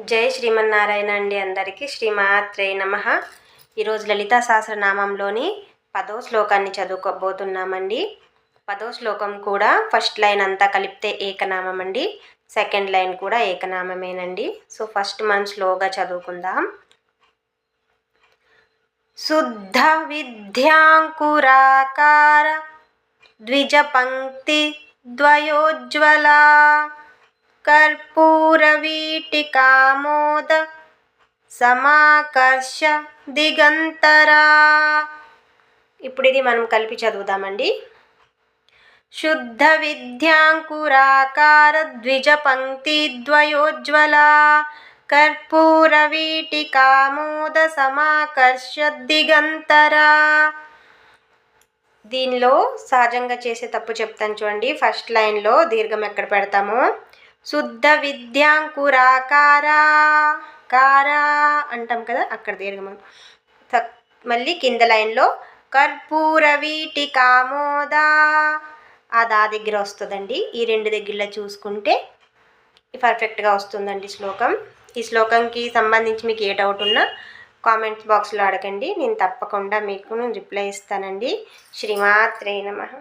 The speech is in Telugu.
జై శ్రీమన్నారాయణ అండి. అందరికీ శ్రీమాత్రే నమః. ఈరోజు లలితా సహస్రనామంలోని 10వ శ్లోకాన్ని చదువుకోబోతున్నామండి. 10వ శ్లోకం కూడా ఫస్ట్ లైన్ అంతా కలిపితే ఏకనామం అండి, సెకండ్ లైన్ కూడా ఏకనామమేనండి. సో ఫస్ట్ మనం స్లోగా చదువుకుందాం. శుద్ధ విద్యాంకురాకార ద్విజ పంక్తి ద్వయోజ్వలా కర్పూరవీటికామోద సమాకర్ష దిగంతరా. ఇప్పుడు ఇది మనం కలిపి చదువుదామండి. శుద్ధ విద్యాంకురాకార ద్విజ పంక్తి ద్వయోజ్వలా కర్పూరవీటికామోద సమాకర్ష దిగంతరా. దీనిలో సహజంగా చేసే తప్పు చెప్తాను చూడండి. ఫస్ట్ లైన్లో దీర్ఘం ఎక్కడ పెడతామో, శుద్ధ విద్యాంకురాకారా కారా అంటాం కదా, అక్కడ దీర్ఘం. మళ్ళీ కింద లైన్లో కర్పూరవీటికామోద ఆ దా దగ్గర వస్తుందండి. ఈ రెండు దగ్గరలో చూసుకుంటే పర్ఫెక్ట్గా వస్తుందండి శ్లోకం. ఈ శ్లోకంకి సంబంధించి మీకు ఏ డౌట్ ఉన్నా కామెంట్స్ బాక్స్లో అడగండి, నేను తప్పకుండా మీకు రిప్లై ఇస్తానండి. శ్రీమాత్రే నమః.